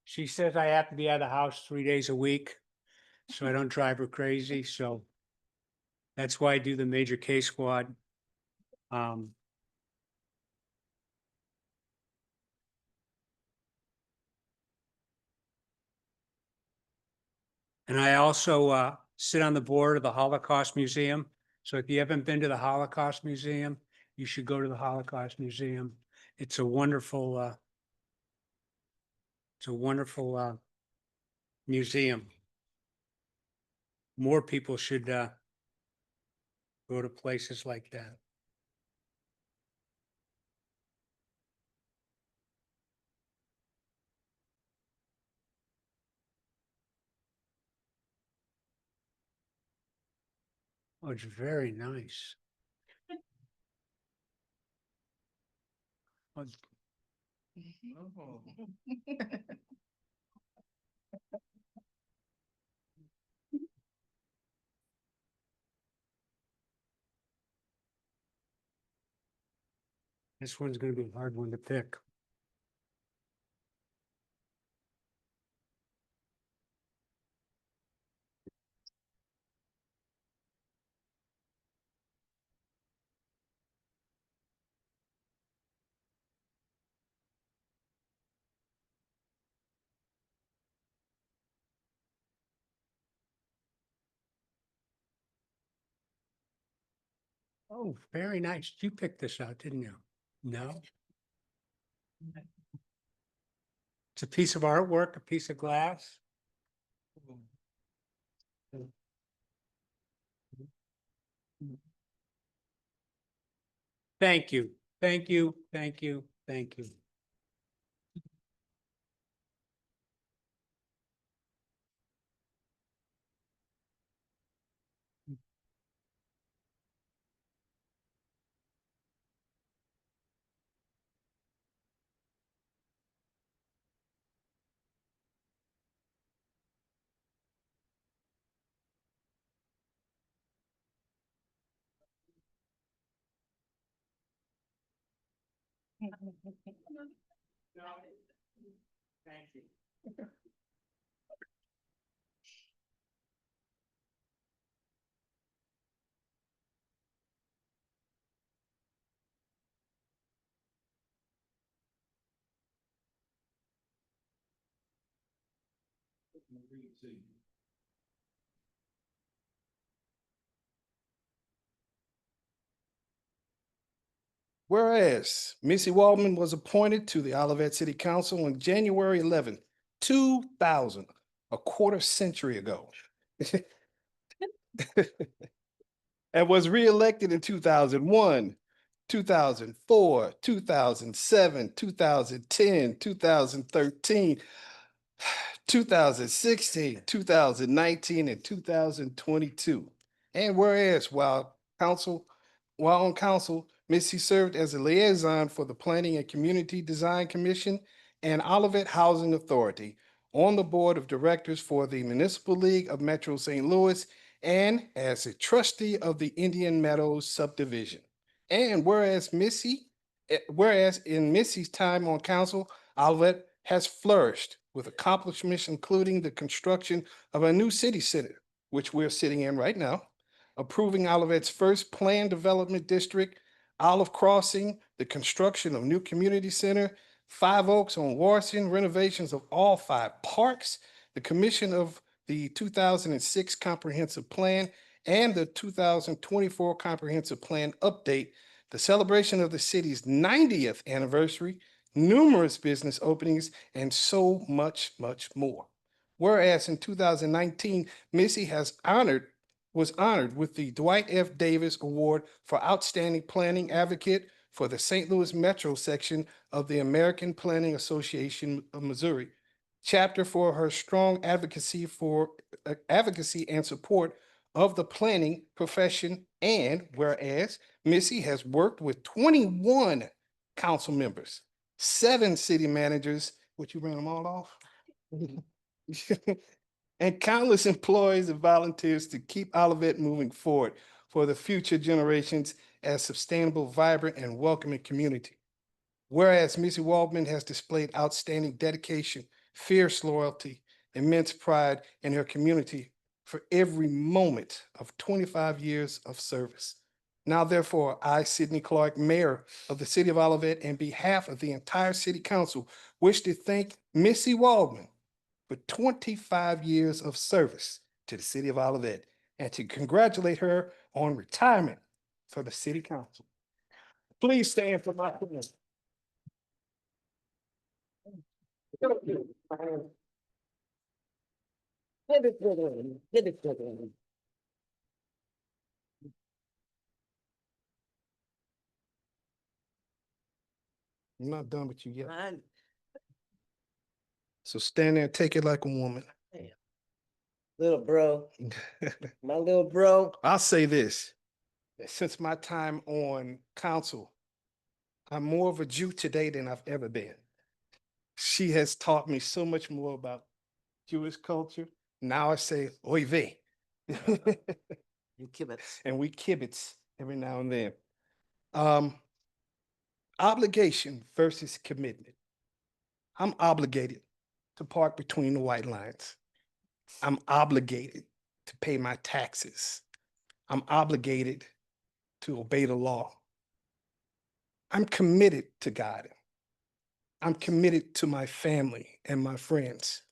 She says I have to be out of the house 3 days a week, so I don't drive her crazy. So that's why I do the major K squad. And I also sit on the board of the Holocaust Museum. So if you haven't been to the Holocaust Museum, you should go to the Holocaust Museum. It's a wonderful museum. More people should go to places like that. Oh, it's very nice. Oh, this one's going to be a hard one to pick. Oh, very nice. You picked this out, didn't you? No? It's a piece of artwork, a piece of glass. Thank you, thank you, thank you, thank you. Thank you. Whereas Missy Waldman was appointed to the Olivet City Council on January 11th, 2000, a quarter century ago. And was reelected in 2001, 2004, 2007, 2010, 2013, 2016, 2019, and 2022. And whereas while on council, Missy served as a liaison for the Planning and Community Design Commission and Olivet Housing Authority, on the board of directors for the Municipal League of Metro St. Louis, and as a trustee of the Indian Meadows subdivision. And whereas in Missy's time on council, Olivet has flourished with accomplishments including the construction of a new city center, which we're sitting in right now, approving Olivet's first planned development district, Olive Crossing, the construction of new community center, 5 Oaks on Warson, renovations of all 5 parks, the commission of the 2006 comprehensive plan and the 2024 comprehensive plan update, the celebration of the city's 90th anniversary, numerous business openings, and so much, much more. Whereas in 2019, Missy was honored with the Dwight F. Davis Award for Outstanding Planning Advocate for the St. Louis Metro section of the American Planning Association of Missouri, chapter for her strong advocacy and support of the planning profession. And whereas Missy has worked with 21 council members, 7 city managers, you ran them all off? And countless employees and volunteers to keep Olivet moving forward for the future generations as sustainable, vibrant, and welcoming community. Whereas Missy Waldman has displayed outstanding dedication, fierce loyalty, immense pride in her community for every moment of 25 years of service. Now, therefore, I, Sidney Clark, Mayor of the City of Olivet, and behalf of the entire City Council, wish to thank Missy Waldman for 25 years of service to the City of Olivet and to congratulate her on retirement for the City Council. Please stand for my prayer. I'm not done with you yet. So stand there and take it like a woman. Little bro, my little bro. I'll say this, that since my time on council, I'm more of a Jew today than I've ever been. She has taught me so much more about Jewish culture. Now I say, oy vey. You kibitz. And we kibitz every now and then. Obligation versus commitment. I'm obligated to park between the white lines. I'm obligated to pay my taxes. I'm obligated to obey the law. I'm committed to God. I'm committed to my family and my friends.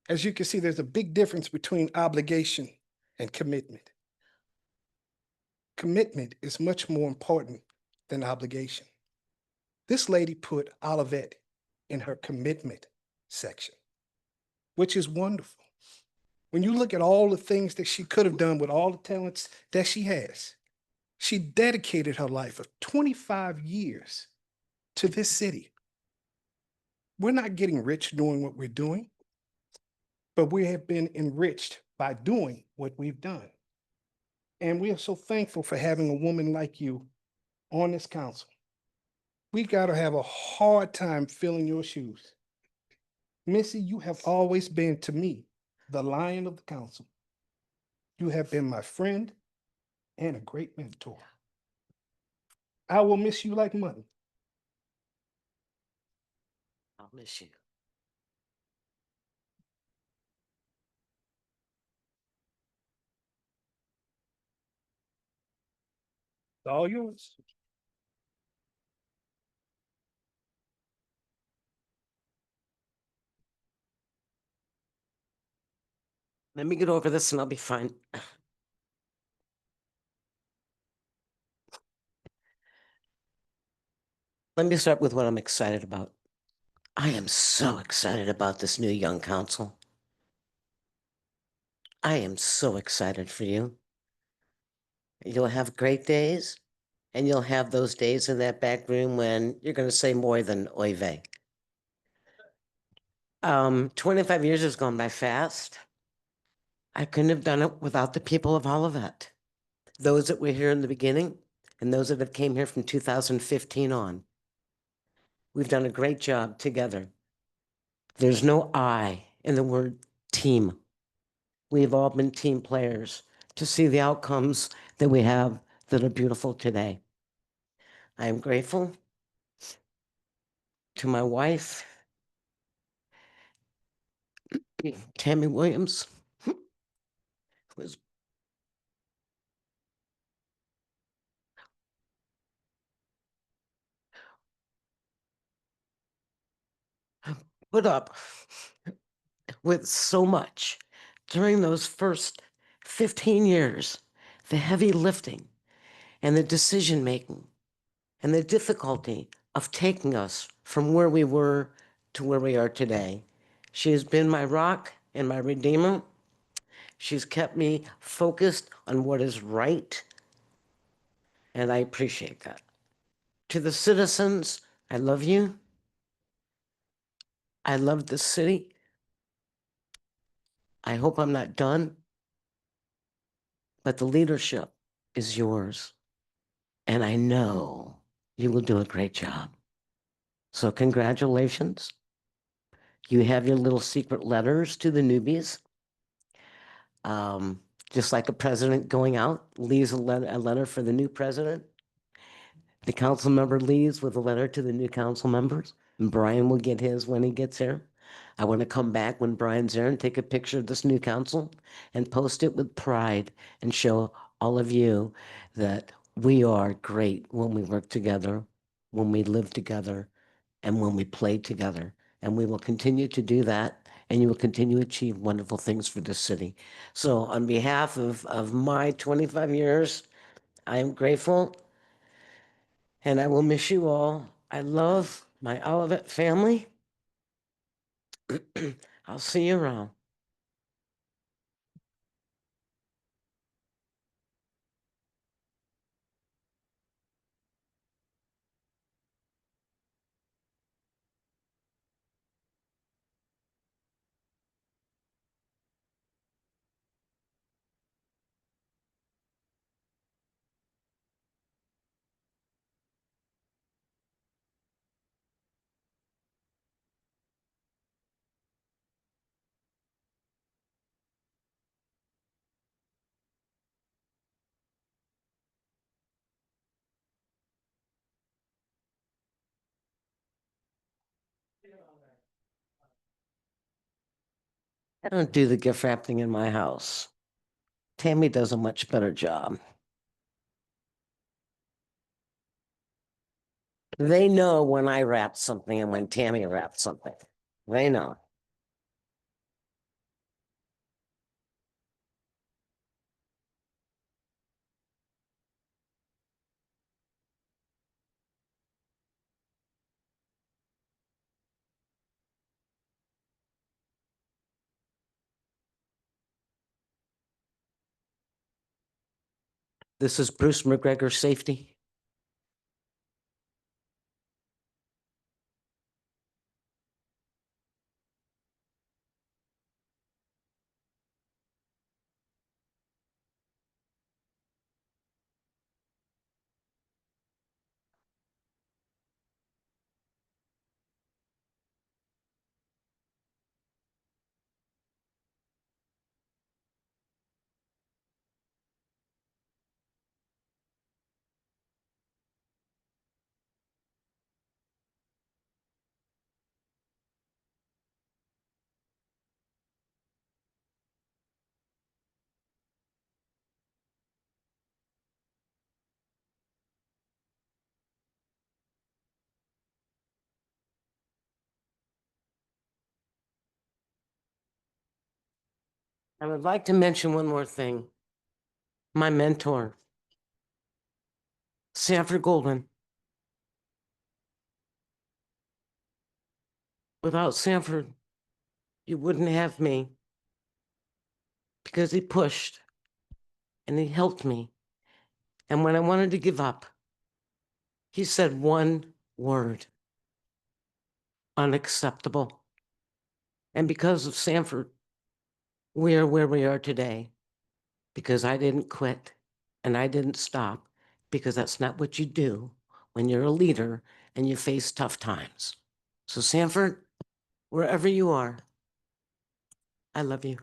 As you can see, there's a big difference between obligation and commitment. Commitment is much more important than obligation. This lady put Olivet in her commitment section, which is wonderful. When you look at all the things that she could have done with all the talents that she has, she dedicated her life of 25 years to this city. We're not getting rich doing what we're doing, but we have been enriched by doing what we've done. And we are so thankful for having a woman like you on this council. We got to have a hard time filling your shoes. Missy, you have always been to me the lion of the council. You have been my friend and a great mentor. I will miss you like money. I'll miss you. It's all yours. Let me get over this and I'll be fine. Let me start with what I'm excited about. I am so excited about this new young council. I am so excited for you. You'll have great days, and you'll have those days in that back room when you're going to say more than oy vey. 25 years has gone by fast. I couldn't have done it without the people of Olivet. Those that were here in the beginning and those that have came here from 2015 on. We've done a great job together. There's no I in the word team. We've all been team players to see the outcomes that we have that are beautiful today. I am grateful to my wife, Tammy Williams, who has put up with so much during those first 15 years, the heavy lifting and the decision making and the difficulty of taking us from where we were to where we are today. She has been my rock and my redeemer. She's kept me focused on what is right, and I appreciate that. To the citizens, I love you. I love the city. I hope I'm not done, but the leadership is yours. And I know you will do a great job. So congratulations. You have your little secret letters to the newbies. Just like a president going out leaves a letter for the new president. The council member leaves with a letter to the new council members, and Brian will get his when he gets here. I want to come back when Brian's there and take a picture of this new council and post it with pride and show all of you that we are great when we work together, when we live together, and when we play together. And we will continue to do that, and you will continue to achieve wonderful things for this city. So on behalf of my 25 years, I am grateful, and I will miss you all. I love my Olivet family. I'll see you around. I don't do the gift wrapping in my house. Tammy does a much better job. They know when I wrap something and when Tammy wraps something. They know. This is Bruce McGregor Safety. I would like to mention one more thing. My mentor, Sanford Golden. Without Sanford, you wouldn't have me. Because he pushed and he helped me. And when I wanted to give up, he said one word: unacceptable. And because of Sanford, we are where we are today. Because I didn't quit and I didn't stop, because that's not what you do when you're a leader and you face tough times. So Sanford, wherever you are, I love you.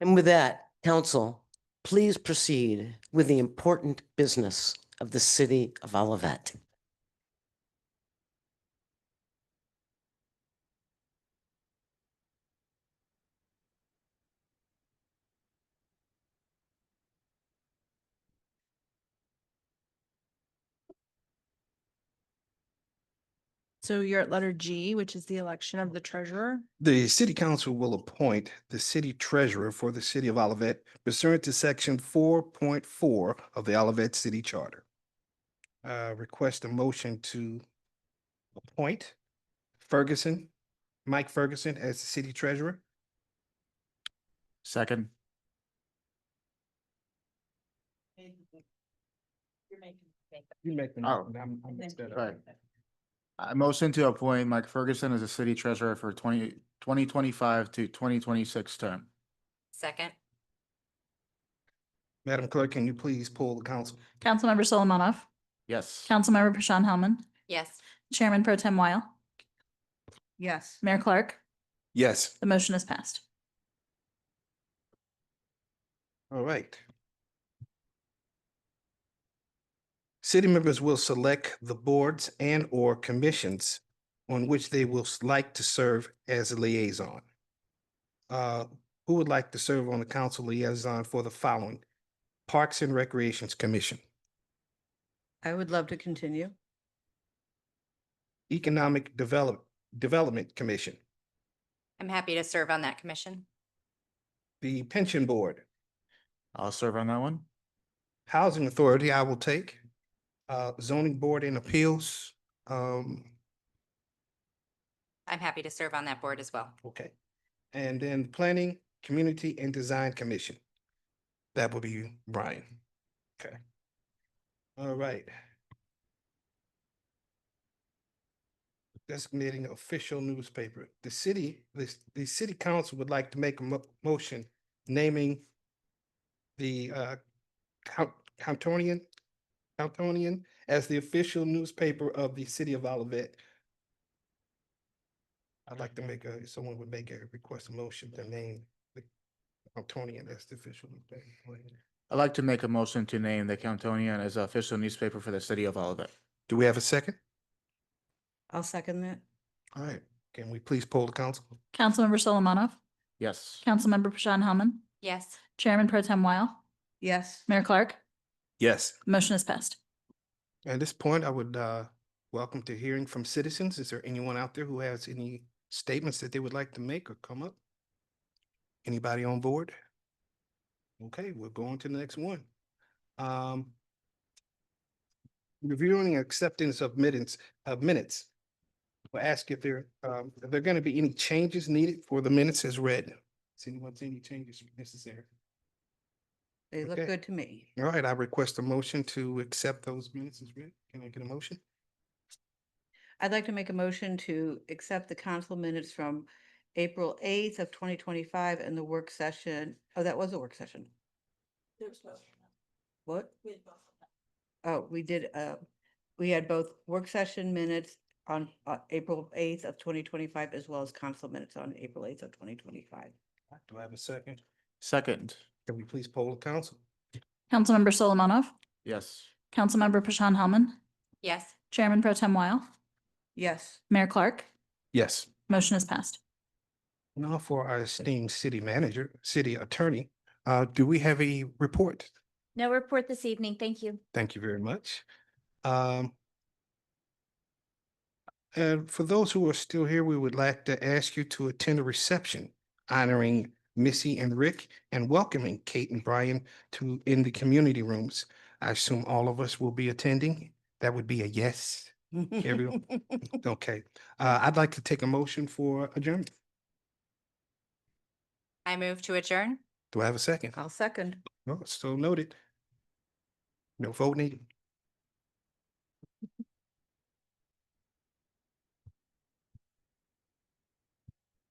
And with that, council, please proceed with the important business of the city of Olivet. So you're at letter G, which is the election of the treasurer. The city council will appoint the city treasurer for the city of Olivet pursuant to section 4.4 of the Olivet City Charter. Request a motion to appoint Ferguson, Mike Ferguson as the city treasurer. Second. You make the. Oh, I'm instead of- right. I motion to appoint Mike Ferguson as the city treasurer for 2025 to 2026 term. Second. Madam Clerk, can you please poll the council? Councilmember Solomonov, Yes. Councilmember Pashon Hellman, Yes. Chairman Pro Tem Weil, Yes. Mayor Clark. Yes. The motion is passed. All right. City members will select the boards and or commissions on which they will like to serve as a liaison. Who would like to serve on the council liaison for the following? Parks and Recreations Commission, I would love to continue. Economic Development Commission, I'm happy to serve on that commission. the Pension Board, I'll serve on that one. Housing Authority, I will take, Zoning Board and Appeals, I'm happy to serve on that board as well. okay. And then Planning, Community and Design Commission. That will be Brian. Okay. All right. Designating official newspaper. The city council would like to make a motion naming the Countonian as the official newspaper of the city of Olivet. I'd like to someone would make a request, a motion to name the Countonian as the official newspaper. I'd like to make a motion to name the Countonian as the official newspaper for the city of Olivet. Do we have a second? I'll second that. All right. Can we please poll the council? Councilmember Solomonov, Yes. Councilmember Pashon Hellman, Yes. Chairman Pro Tem Weil, Yes. Mayor Clark, Yes. motion is passed. At this point, I would welcome to hearing from citizens. Is there anyone out there who has any statements that they would like to make or come up? Anybody on board? Okay, we'll go on to the next one. Reviewing and acceptance of minutes. We'll ask if there are going to be any changes needed for the minutes as read. Does anyone see any changes necessary? They look Okay. good to me. All right, I request a motion to accept those minutes as read. Can I get a motion? I'd like to make a motion to accept the council minutes from April 8th of 2025 and the work session. Oh, that was a work session. There's both. What? We had both of them. Oh, we had both work session minutes on April 8th of 2025 as well as council minutes on April 8th of 2025. Do I have a second? Second. Can we please poll the council? Councilmember Solomonov, Yes. Councilmember Pashon Hellman, Yes. Chairman Pro Tem Weil, Yes. Mayor Clark, Yes. motion is passed. Now for our esteemed city manager, city attorney, do we have a report? No report this evening. Thank you. Thank you very much. And for those who are still here, we would like to ask you to attend a reception honoring Missy and Rick and welcoming Kate and Brian in the community rooms. I assume all of us will be attending. That would be a yes. Everyone? Okay. I'd like to take a motion for adjournment. I move to adjourn. Do I have a second? I'll second. No, so noted. No vote needed.